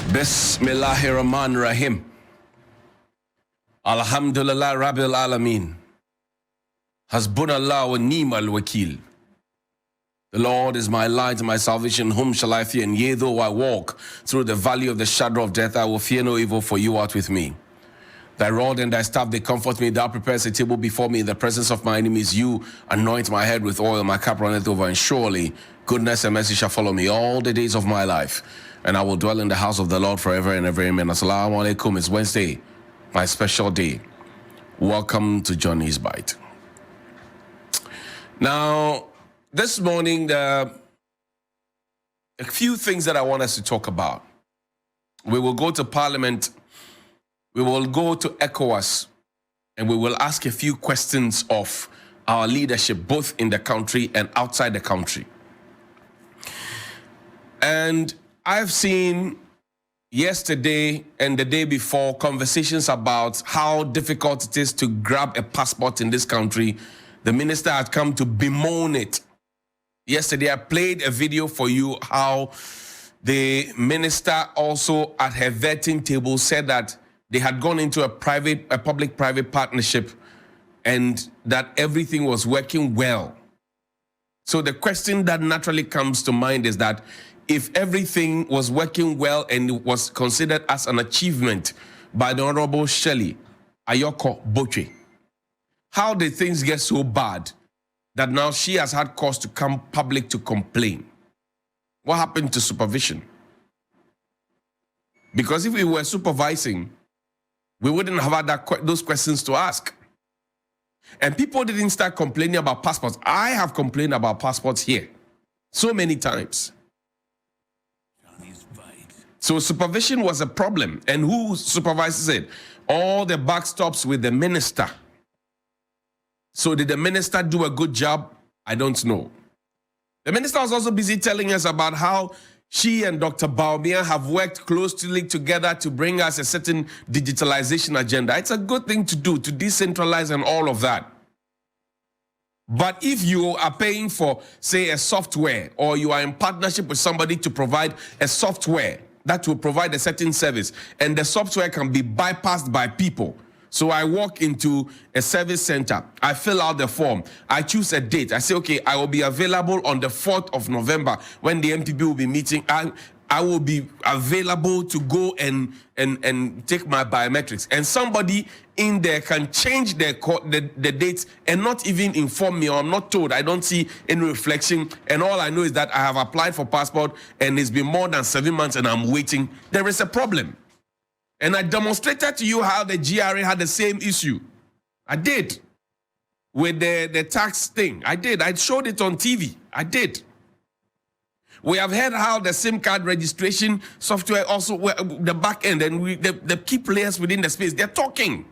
Bismillahirrahmanirrahim. Alhamdulillah Rabbil Alameen. Hasbunallah wa ni'mal wakil. The Lord is my light and my salvation. Whom shall I fear? And yea, though I walk through the valley of the shadow of death, I will fear no evil, for you art with me. Thy rod and thy staff, they comfort me. Thou preparest a table before me in the presence of my enemies. You anoint my head with oil, my cup runneth over. And surely goodness and mercy shall follow me all the days of my life. And I will dwell in the house of the Lord forever and ever. Amen. Assalamu alaikum. It's Wednesday, my special day. Welcome to Johnnie's Bite. Now, this morning, a few things that I want us to talk about. We will go to Parliament. We will go to Ecowas, and we will ask a few questions of our leadership, both in the country and outside the country. And I've seen yesterday and the day before conversations about how difficult it is to grab a passport in this country. The minister had come to bemoan it. Yesterday, I played a video for you how the minister also at her vetting table said that they had gone into a public-private partnership and that everything was working well. So the question that naturally comes to mind is that if everything was working well and it was considered as an achievement by the Honorable Shelley Ayoko Boche, how did things get so bad that now she has had cause to come public to complain? What happened to supervision? Because if we were supervising, we wouldn't have had those questions to ask. And people didn't start complaining about passports. I have complained about passports here so many times. So supervision was a problem. And who supervises it? All the buck stops with the minister. So did the minister do a good job? I don't know. The minister was also busy telling us about how she and Dr. Baumia have worked closely together to bring us a certain digitalization agenda. It's a good thing to do, to decentralize and all of that. But if you are paying for, say, a software, or you are in partnership with somebody to provide a software that will provide a certain service, and the software can be bypassed by people. So I walk into a service center, I fill out the form, I choose a date. I say, okay, I will be available on the 4th of November when the MPB will be meeting. I will be available to go and take my biometrics. And somebody in there can change the dates and not even inform me, or I'm not told. I don't see any reflection. And all I know is that I have applied for passport and it's been more than 7 months and I'm waiting. There is a problem. And I demonstrated to you how the GRA had the same issue. I did. With the tax thing. I did. I showed it on TV. I did. We have heard how the SIM card registration software also, the back end, and the key players within the space, they're talking.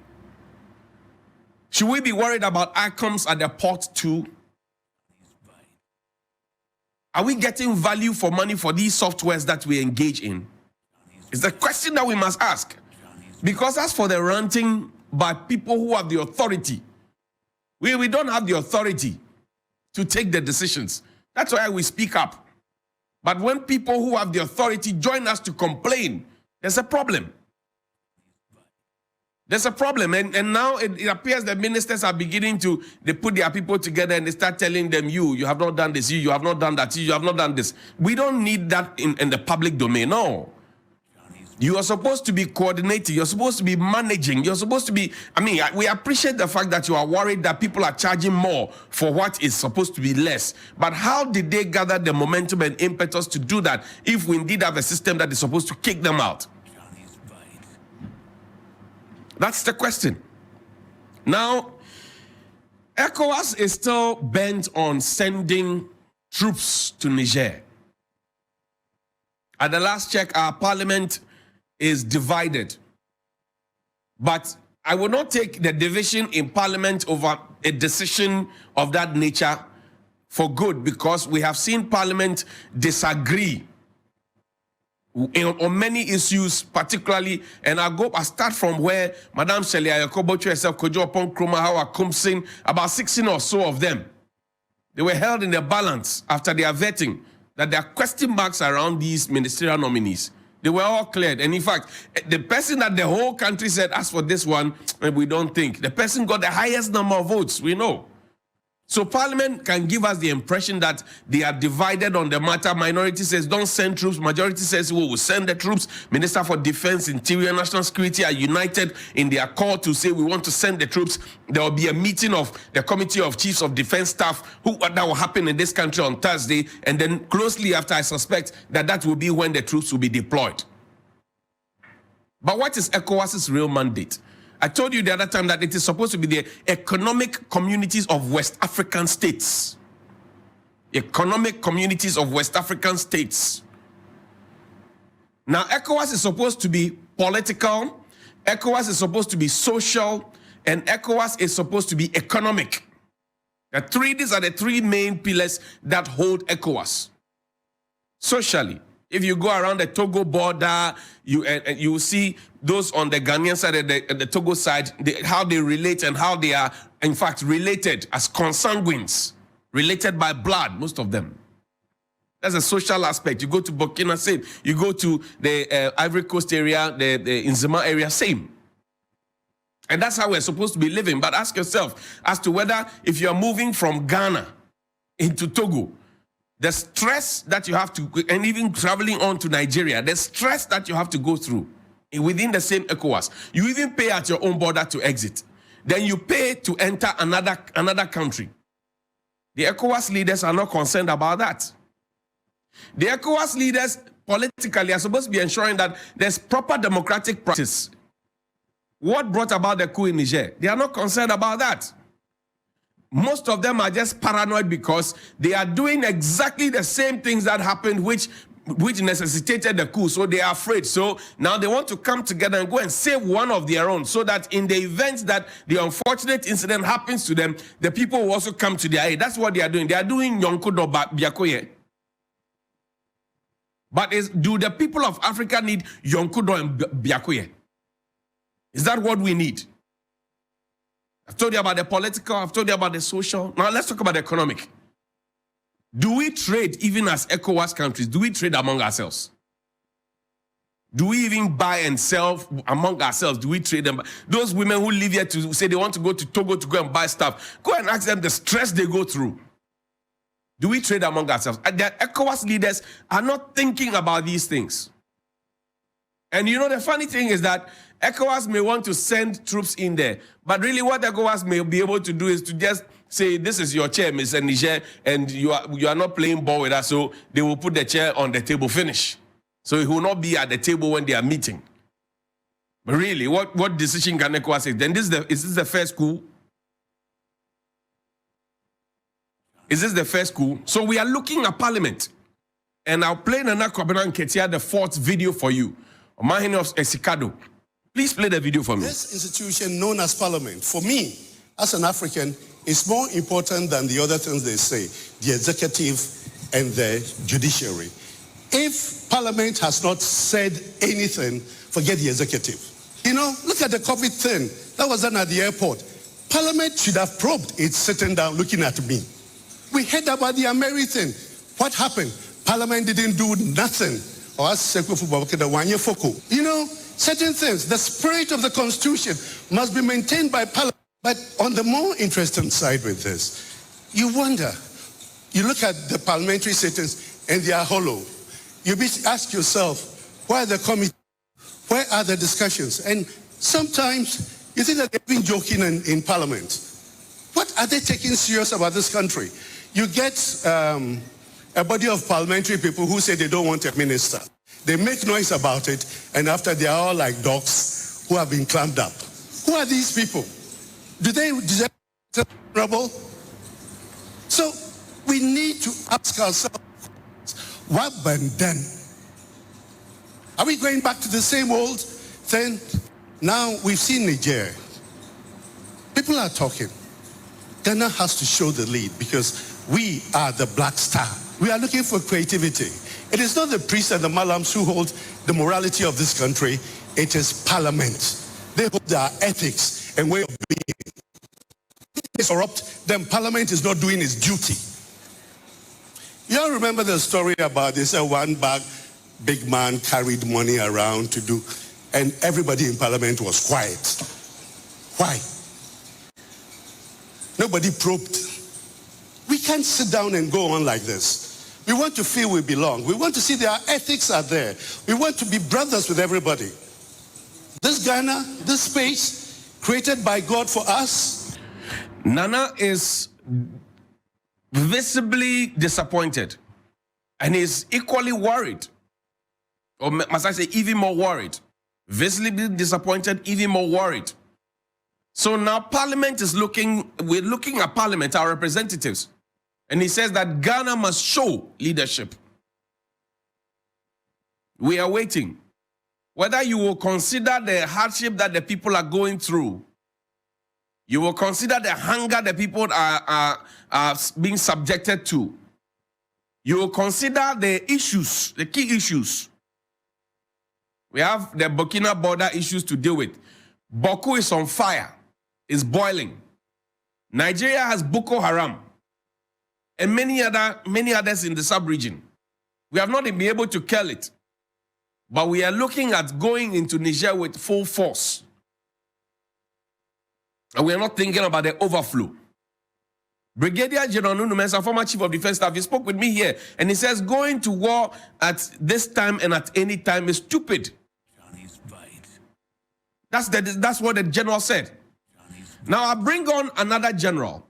Should we be worried about outcomes at the port too? Are we getting value for money for these softwares that we engage in? It's the question that we must ask. Because as for the ranting by people who have the authority, we don't have the authority to take the decisions. That's why we speak up. But when people who have the authority join us to complain, there's a problem. There's a problem. And now it appears that ministers are beginning to, they put their people together and they start telling them, you have not done this, you have not done that, you have not done this. We don't need that in the public domain, no. You are supposed to be coordinating. You're supposed to be managing. You're supposed to be, we appreciate the fact that you are worried that people are charging more for what is supposed to be less. But how did they gather the momentum and impetus to do that if we indeed have a system that is supposed to kick them out? That's the question. Now, ECOWAS is still bent on sending troops to Niger. At the last check, our parliament is divided. But I will not take the division in parliament over a decision of that nature for good, because we have seen parliament disagree on many issues, particularly, and I start from where Madam Shelley Ayoko Boche herself, Kojo Upon Kroma, Hawa Kumsin, about 16 or so of them. They were held in the balance after their vetting, that there are question marks around these ministerial nominees. They were all cleared. And in fact, the person that the whole country said, as for this one, we don't think. The person got the highest number of votes, we know. So Parliament can give us the impression that they are divided on the matter. Minority says, don't send troops. Majority says, we will send the troops. Minister for Defense, Interior, National Security are united in their call to say, we want to send the troops. There will be a meeting of the Committee of Chiefs of Defense Staff that will happen in this country on Thursday. And then closely after, I suspect that will be when the troops will be deployed. But what is ECOWAS's real mandate? I told you the other time that it is supposed to be the economic communities of West African states. Economic communities of West African states. Now, ECOWAS is supposed to be political, ECOWAS is supposed to be social, and ECOWAS is supposed to be economic. These are the three main pillars that hold ECOWAS. Socially, if you go around the Togo border, you will see those on the Ghanaian side and the Togo side, how they relate and how they are, in fact, related as consanguines, related by blood, most of them. That's a social aspect. You go to Burkina, same. You go to the Ivory Coast area, the Nzema area, same. And that's how we're supposed to be living. But ask yourself as to whether if you're moving from Ghana into Togo, the stress that you have to, and even traveling on to Nigeria, the stress that you have to go through within the same ECOWAS. You even pay at your own border to exit. Then you pay to enter another country. The ECOWAS leaders are not concerned about that. The ECOWAS leaders politically are supposed to be ensuring that there's proper democratic practice. What brought about the coup in Niger? They are not concerned about that. Most of them are just paranoid because they are doing exactly the same things that happened which necessitated the coup. So they are afraid. So now they want to come together and go and save one of their own so that in the event that the unfortunate incident happens to them, the people will also come to their aid. That's what they are doing. They are doing Yonkudo Biakoye. But do the people of Africa need Yonkudo and Biakoye? Is that what we need? I've told you about the political, I've told you about the social. Now let's talk about the economic. Do we trade even as ECOWAS countries? Do we trade among ourselves? Do we even buy and sell among ourselves? Do we trade them? Those women who live here to say they want to go to Togo to go and buy stuff, go and ask them the stress they go through. Do we trade among ourselves? And the ECOWAS leaders are not thinking about these things. And you know, the funny thing is that ECOWAS may want to send troops in there, but really what ECOWAS may be able to do is to just say, this is your chair, Mr. Niger, and you are not playing ball with us, so they will put the chair on the table, finish. So he will not be at the table when they are meeting. But really, what decision can ECOWAS take? Then is this the first coup? Is this the first coup? So we are looking at Parliament, and I'll play Nana Kwabena Nketia, the fourth video for you. Mahine of Esikado. Please play the video for me. This institution known as Parliament, for me, as an African, is more important than the other things they say, the executive and the judiciary. If Parliament has not said anything, forget the executive. You know, look at the COVID thing. That was done at the airport. Parliament should have probed. It's sitting down looking at me. We heard about the American. What happened? Parliament didn't do nothing. You know, certain things, the spirit of the Constitution must be maintained by Parliament. But on the more interesting side with this, you wonder, you look at the parliamentary sittings and they are hollow. You ask yourself, where are the committees? Where are the discussions? And sometimes you think that they've been joking in Parliament. What are they taking serious about this country? You get a body of parliamentary people who say they don't want a minister. They make noise about it, and after they are all like dogs who have been clamped up. Who are these people? Do they deserve trouble? So we need to ask ourselves, what been done? Are we going back to the same old thing? Now we've seen Niger. People are talking. Ghana has to show the lead because we are the black star. We are looking for creativity. It is not the priests and the malams who hold the morality of this country. It is Parliament. They hold our ethics and way of being. If it's corrupt, then Parliament is not doing its duty. You all remember the story about this one bag big man carried money around to do, and everybody in parliament was quiet. Why? Nobody probed. We can't sit down and go on like this. We want to feel we belong. We want to see that our ethics are there. We want to be brothers with everybody. This Ghana, this space, created by God for us. Nana is visibly disappointed and is equally worried, or must I say even more worried. Visibly disappointed, even more worried. So now Parliament is we're looking at Parliament, our representatives, and he says that Ghana must show leadership. We are waiting. Whether you will consider the hardship that the people are going through, you will consider the hunger the people are being subjected to, you will consider the issues, the key issues. We have the Burkina border issues to deal with. Boko is on fire, is boiling. Nigeria has Boko Haram and many others in the sub-region. We have not been able to kill it, but we are looking at going into Niger with full force. And we are not thinking about the overflow. Brigadier General Nunu Mensah, former Chief of Defense Staff, he spoke with me here, and he says going to war at this time and at any time is stupid. That's what the general said. Now I bring on another general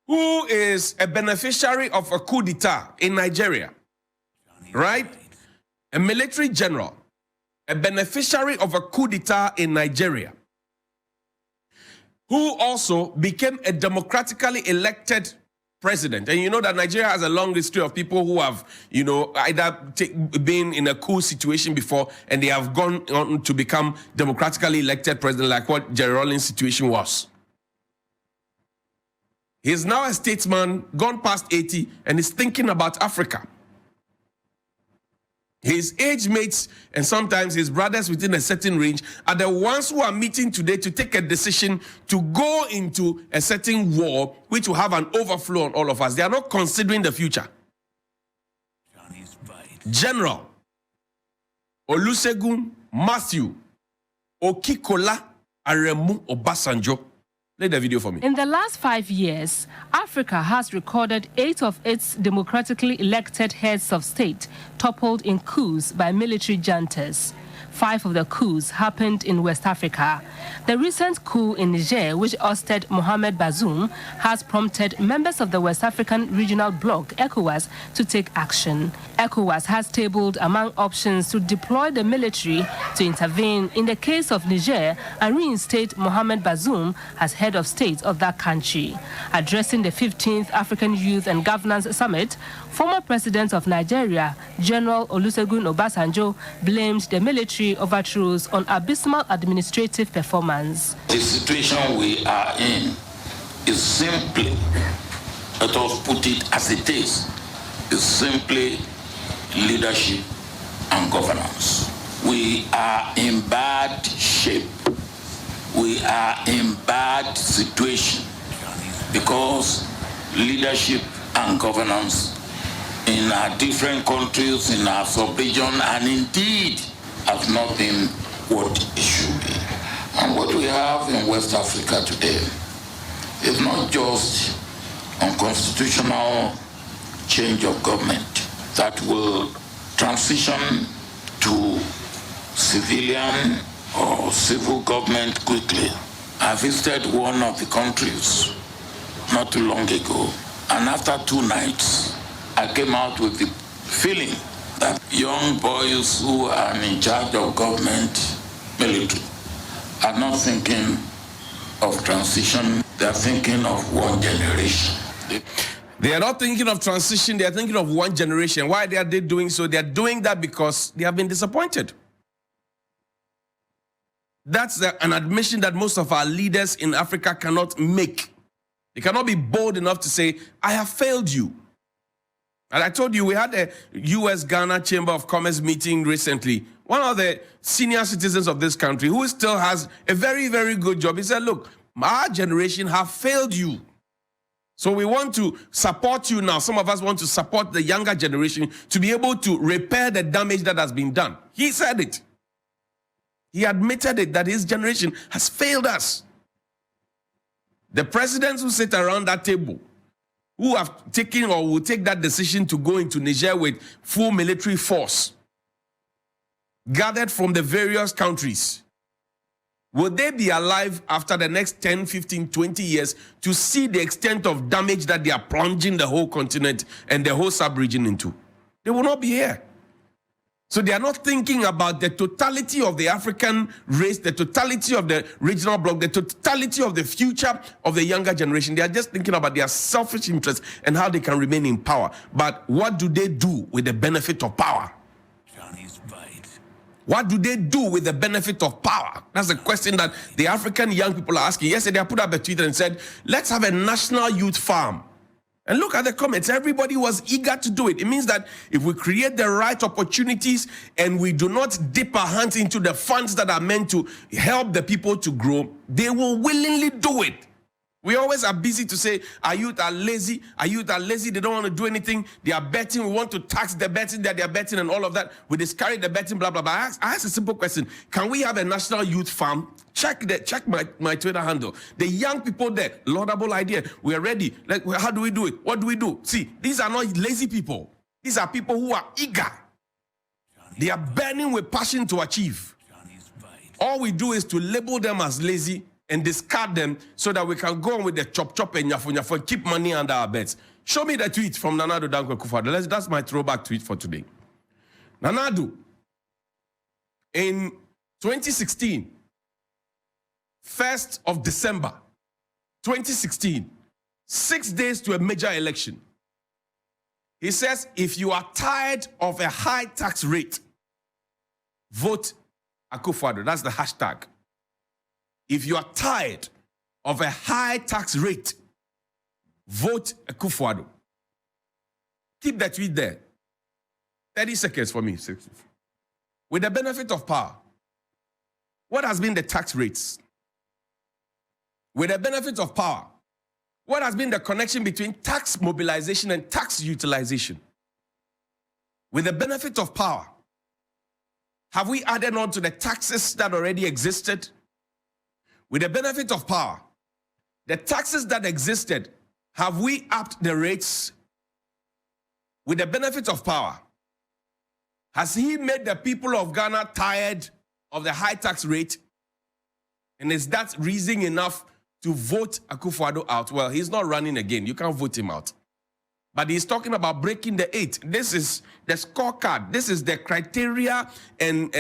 who is a beneficiary of a coup d'etat in Nigeria, right? A military general, a beneficiary of a coup d'etat in Nigeria, who also became a democratically elected president. And you know that Nigeria has a long history of people who have, either been in a coup situation before and they have gone on to become democratically elected president, like what Jerry Rawlings' situation was. He's now a statesman, gone past 80, and is thinking about Africa. His age mates and sometimes his brothers within a certain range are the ones who are meeting today to take a decision to go into a certain war which will have an overflow on all of us. They are not considering the future. General Olusegun Matthew Okikola Aremu Obasanjo. Play the video for me. In the last 5 years, Africa has recorded 8 of its democratically elected heads of state toppled in coups by military juntas. 5 of the coups happened in West Africa. The recent coup in Niger, which ousted Mohamed Bazoum, has prompted members of the West African Regional Bloc, Ecowas, to take action. Ecowas has tabled among options to deploy the military to intervene in the case of Niger and reinstate Mohamed Bazoum as head of state of that country. Addressing the 15th African Youth and Governance Summit, former president of Nigeria, General Olusegun Obasanjo, blamed the military overthrows on abysmal administrative performance. The situation we are in is simply, let us put it as it is simply leadership and governance. We are in bad shape. We are in bad situation because leadership and governance in our different countries, in our sub-region, and indeed have not been what it should be. And what we have in West Africa today is not just unconstitutional change of government that will transition to civilian or civil government quickly. I visited one of the countries not too long ago, and after 2 nights, I came out with the feeling that young boys who are in charge of government, military, are not thinking of transition, they are thinking of one generation. They are not thinking of transition, they are thinking of one generation. Why are they doing so? They are doing that because they have been disappointed. That's an admission that most of our leaders in Africa cannot make. They cannot be bold enough to say, I have failed you. And I told you, we had a US-Ghana Chamber of Commerce meeting recently. One of the senior citizens of this country who still has a very, very good job, he said, look, our generation have failed you. So we want to support you now. Some of us want to support the younger generation to be able to repair the damage that has been done. He said it. He admitted it, that his generation has failed us. The presidents who sit around that table, who have taken or will take that decision to go into Niger with full military force, gathered from the various countries, will they be alive after the next 10, 15, 20 years to see the extent of damage that they are plunging the whole continent and the whole sub-region into? They will not be here. So they are not thinking about the totality of the African race, the totality of the regional bloc, the totality of the future of the younger generation. They are just thinking about their selfish interests and how they can remain in power. But what do they do with the benefit of power? Johnny's bite. What do they do with the benefit of power? That's the question that the African young people are asking. Yesterday, I put up a tweet and said, let's have a national youth farm. And look at the comments. Everybody was eager to do it. It means that if we create the right opportunities and we do not dip our hands into the funds that are meant to help the people to grow, they will willingly do it. We always are busy to say, our youth are lazy. Our youth are lazy. They don't want to do anything. They are betting. We want to tax the betting that they are betting and all of that. We discourage the betting, blah, blah, blah. I ask a simple question. Can we have a national youth farm? Check my Twitter handle. The young people there, laudable idea. We are ready. Like, how do we do it? What do we do? See, these are not lazy people. These are people who are eager. They are burning with passion to achieve. All we do is to label them as lazy and discard them so that we can go on with the chop and nyafo and keep money under our beds. Show me the tweet from Nana Addo Dankwa Akufo-Addo. That's my throwback tweet for today. Nana Addo, in 2016, 1st of December, 2016, 6 days to a major election, he says, if you are tired of a high tax rate, vote Akufo-Addo. That's the hashtag. If you are tired of a high tax rate, vote Akufo-Addo. Keep that tweet there. 30 seconds for me. With the benefit of power, what has been the tax rates? With the benefit of power, what has been the connection between tax mobilization and tax utilization? With the benefit of power, have we added on to the taxes that already existed? With the benefit of power, the taxes that existed, have we upped the rates? With the benefit of power, has he made the people of Ghana tired of the high tax rate? And is that reason enough to vote Akufo-Addo out? Well, he's not running again. You can't vote him out. But he's talking about breaking the 8. This is the scorecard. This is the criteria and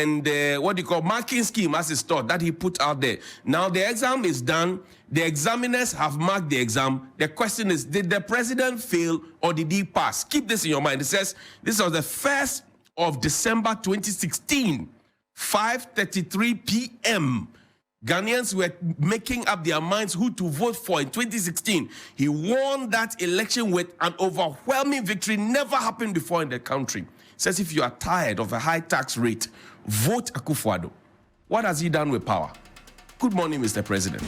what do you call marking scheme as it's taught that he put out there. Now the exam is done. The examiners have marked the exam. The question is, did the president fail or did he pass? Keep this in your mind. It says this was the 1st of December 2016, 5:33 p.m. Ghanaians were making up their minds who to vote for in 2016. He won that election with an overwhelming victory, never happened before in the country. Says if you are tired of a high tax rate, vote Akufo-Addo. What has he done with power? Good morning, Mr. President.